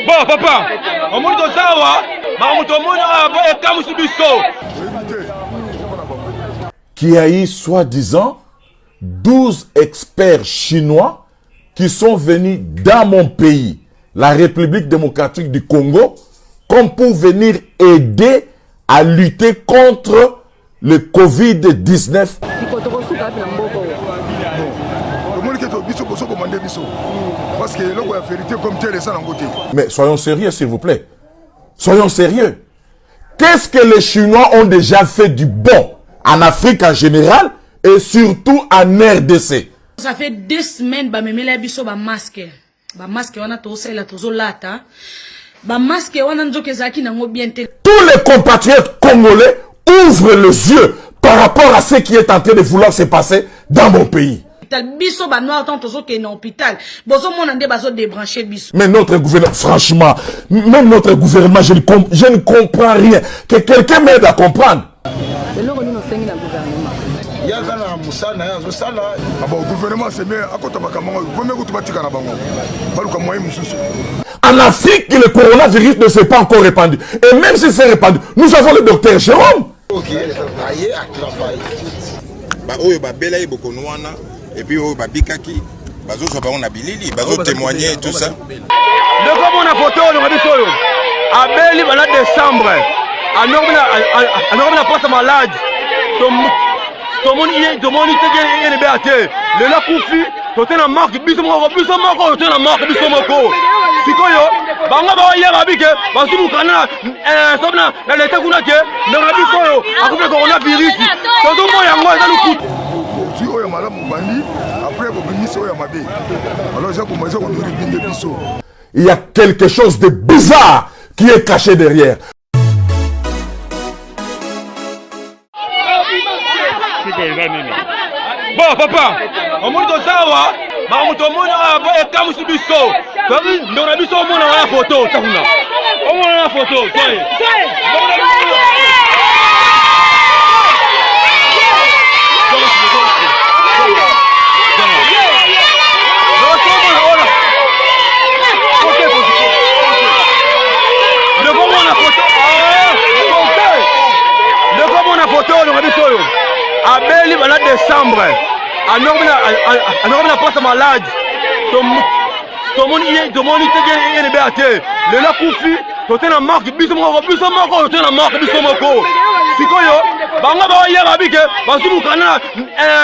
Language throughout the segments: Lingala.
Bon, papa, on monte au Zawa, qui a eu soi-disant 12 experts chinois qui sont venus dans mon pays, la République démocratique du Congo, comme pour venir aider à lutter contre le Covid-19. Mais soyons sérieux, s'il vous plaît. Soyons sérieux. Qu'est-ce que les Chinois ont déjà fait du bon en Afrique en général et surtout en RDC? Ça fait 2 semaines que je suis masque. Masque, tous les compatriotes congolais ouvrent les yeux par rapport à ce qui est en train de vouloir se passer dans mon pays. Mais notre gouvernement, franchement, même notre gouvernement, je ne comprends rien. Que quelqu'un m'aide à comprendre. En Afrique, le coronavirus ne s'est pas encore répandu. Et même si c'est répandu, nous avons le docteur Jérôme. Et puis babikaki bazo soba on a bilili bazo témoigner tout ça. Le comme on a photo on a dit ça à Beli bala décembre à normala poste malade tout monde il est béaté le la kufi tout na marque biso moko tout na marque biso moko sikoyo banga ba ya babike basu kana sobna na leta kuna ke na biso yo akupe corona virus tout mo yango eza lukutu. Il y a quelque chose de bizarre qui est caché derrière. Bon, papa, on monte au Zawa, on monte au monde, on monte la photo. On monte la photo. À Beli, voilà décembre. À normala poste malade. Tout le monde il est béaté. Le la kufi, tout na marque biso moko, tout na marque biso moko. Sikoyo, banga ba ya babike, basu kana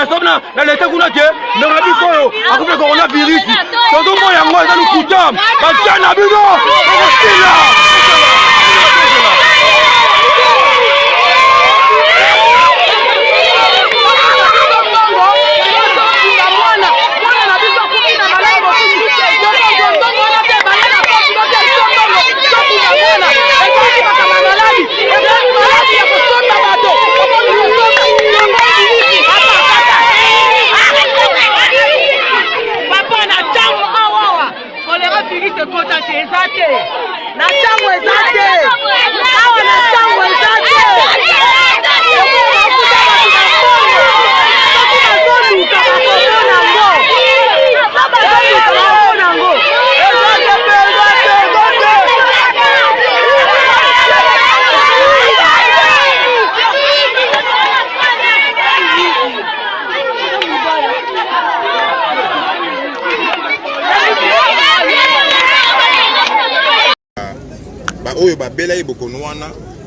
sobna na leta kuna ke, na biso yo, akupe corona virus. Tout mo yango eza lukuta. Ba na biso.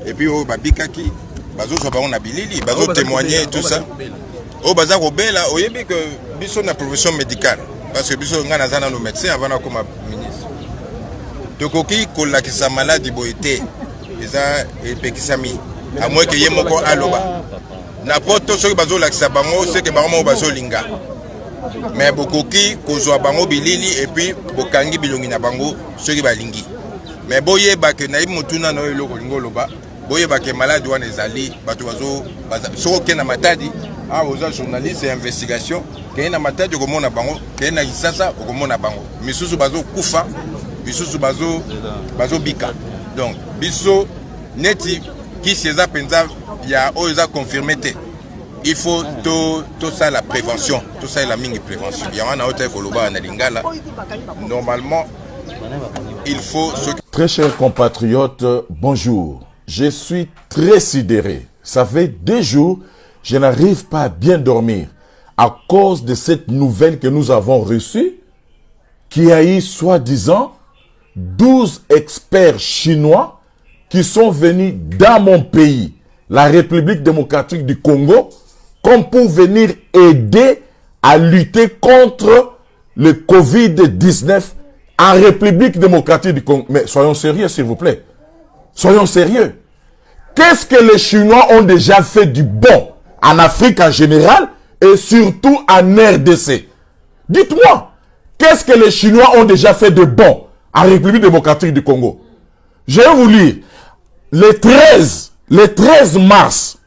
Et puis babikaki bazo soba on a bilili bazo témoigner tout ça. Baza robela oyebi que biso na profession médicale parce que biso ngana zana no médecin avant na comme ministre. Tokoki kolakisa maladie boité eza epekisami à moins que yemoko aloba. Na poto soki bazo lakisa bango c'est que bango bazo linga. Mais bokoki kozwa bango bilili et puis bokangi bilongi na bango soki balingi. Mais boye ba ke na mutuna no eloko ngoloba boye ba ke malade wana ezali bato bazo soko ke na matadi oza journaliste et investigation ke na matadi komona bango ke na isasa komona bango misusu bazo kufa misusu bazo bika donc biso neti ki seza penza ya oza confirmé te il faut tout ça la prévention, tout ça la mini prévention. Il y a un autre Koloba na Lingala. Normalement, il faut Très chers compatriotes, bonjour. Je suis très sidéré. Ça fait des jours, je n'arrive pas à bien dormir à cause de cette nouvelle que nous avons reçue, qui a eu soi-disant 12 experts chinois qui sont venus dans mon pays, la République démocratique du Congo, comme pour venir aider à lutter contre le Covid-19 en République démocratique du Congo. Mais soyons sérieux, s'il vous plaît. Soyons sérieux. Qu'est-ce que les Chinois ont déjà fait du bon en Afrique en général et surtout en RDC? Dites-moi, qu'est-ce que les Chinois ont déjà fait de bon en République démocratique du Congo? Je vais vous lire. Le 13 mars,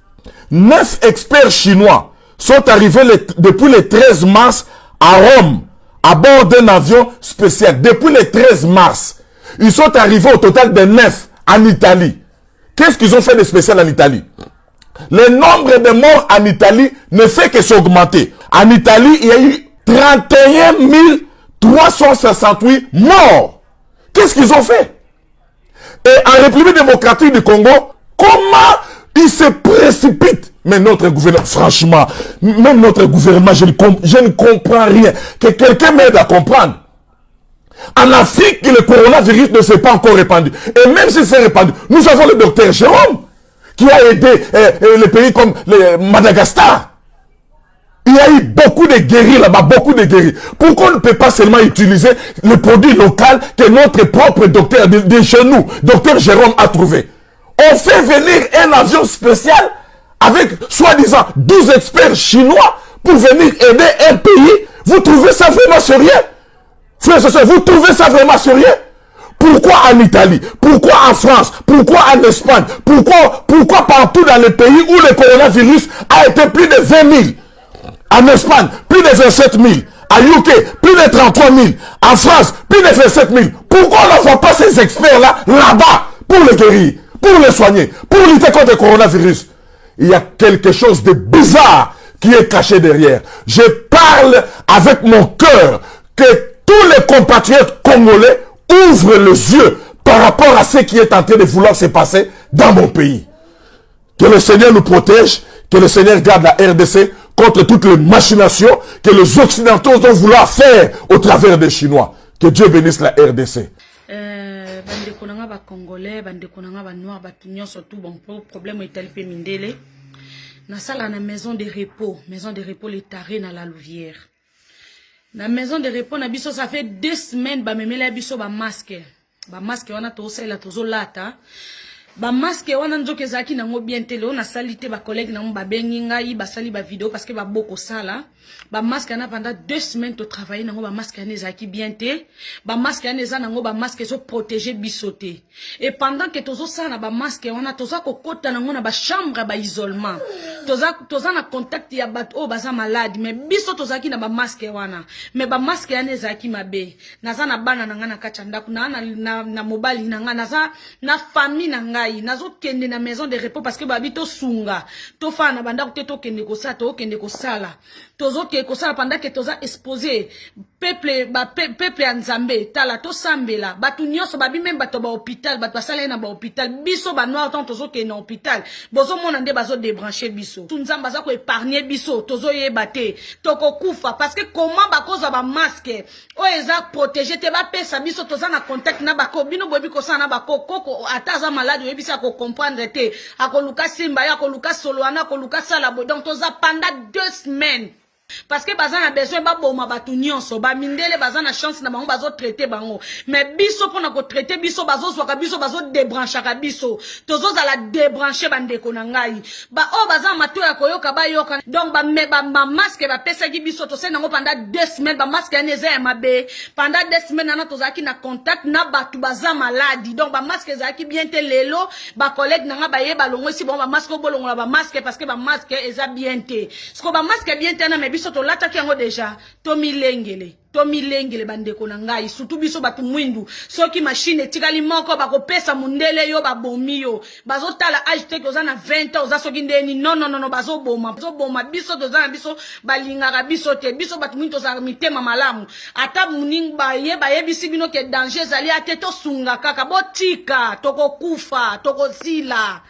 9 experts chinois sont arrivés depuis le 13 mars à Rome, à bord d'un avion spécial. Depuis le 13 mars, ils sont arrivés au total de 9 en Italie. Qu'est-ce qu'ils ont fait de spécial en Italie? Le nombre de morts en Italie ne fait que s'augmenter. En Italie, il y a eu 31 368 morts. Qu'est-ce qu'ils ont fait? Et en République démocratique du Congo, comment ils se précipitent? Mais notre gouvernement, franchement, même notre gouvernement, je ne comprends rien. Que quelqu'un m'aide à comprendre. En Afrique, le coronavirus ne s'est pas encore répandu. Et même s'il s'est répandu, nous avons le docteur Jérôme, qui a aidé les pays comme Madagascar. Il y a eu beaucoup de guéris là-bas, beaucoup de guéris. Pourquoi on ne peut pas seulement utiliser le produit local que notre propre docteur de chez nous, docteur Jérôme, a trouvé? On fait venir un avion spécial avec, soi-disant, 12 experts chinois pour venir aider un pays. Vous trouvez ça vraiment sérieux? Frères et sœurs, vous trouvez ça vraiment sérieux? Pourquoi en Italie? Pourquoi en France? Pourquoi en Espagne? Pourquoi partout dans les pays où le coronavirus a été plus de 20 000? En Espagne, plus de 27 000. À UK, plus de 33 000. En France, plus de 27 000. Pourquoi on n'envoie pas ces experts-là là-bas pour les guérir, pour les soigner, pour lutter contre le coronavirus? Il y a quelque chose de bizarre qui est caché derrière. Je parle avec mon cœur que tous les compatriotes congolais ouvrent les yeux par rapport à ce qui est en train de vouloir se passer dans mon pays. Que le Seigneur nous protège, que le Seigneur garde la RDC contre toutes les machinations que les Occidentaux vont vouloir faire au travers des Chinois. Que Dieu bénisse la RDC. Bandeko nanga ba Congolais, bandeko nanga ba Noirs, ba tout surtout bon problème Italie pe mindele. Na sala na maison de repos les tarés na la Louvière. Na maison de repos na biso ça fait 2 semaines ba memela biso ba masque wana to sala to zolata. Ba masque wana nzoke zaki nango bien tele on a salité ba collègue nango ba bengi ngai ba sali ba vidéo parce que ba boko sala ba masque na pendant 2 semaines to travailler nango ba masque na zaki bien te ba masque na za nango ba masque zo protéger bisoté et pendant que tozo sala ba masque wana toza kokota nango na ba chambre ba isolement toza na contact ya bat o baza malade mais biso tozaki na ba masque wana mais ba masque na zaki mabe naza na bana nanga na kacha ndaku na mobile nanga naza na famille nanga nazo kende na maison de repos parce que babito sunga to fa na banda ko kende ko sa to kende ko sala tozo ke ko sala pendant que toza exposé peuple en Nzambe tala to sambela batu nyonso babi même bato ba hôpital bato basala na ba hôpital biso ba noir tant tozo ke na hôpital bozo mona nde bazo débrancher biso tout Nzamba za ko épargner biso tozo yebate toko kufa parce que comment ba cause ba masque o eza protéger te ba pesa biso toza na contact na bako bino bobi ko sana bako koko ataza malade bisa ko comprendre te akoluka simba ya akoluka soloana akoluka sala bo donc toza pendant 2 semaines parce que baza na besoin ba boma batu nyonso ba mindele baza na chance na bango bazo traiter bango mais biso pona ko traiter biso bazo swaka biso bazo débrancher ka biso tozo za la débrancher bandeko na ngai ba o baza mato ya koyoka ba yoka donc ba masque ba pesa ki biso to se nango pendant 2 semaines ba masque ya neza ya mabe pendant 2 semaines na tozaki na contact na batu baza maladi donc ba masque zaki bien te lelo ba collègue nanga ba ye ba longo si bon ba masque bolongo ba masque parce que ba masque eza bien te ce ko ba masque bien te na mais biso to lata ki yango déjà to milengele to milengele bandeko na ngai surtout biso batu mwindu soki machine etikali moko bakopesa mundele yo babomi yo bazotala age te oza na 20 ans oza soki ndeni non bazoboma biso toza na biso balingaka biso te biso batu mwindu toza mitema malamu ata muning bayebisi bino ke danger ezali ate tosunga kaka botika tokokufa tokozila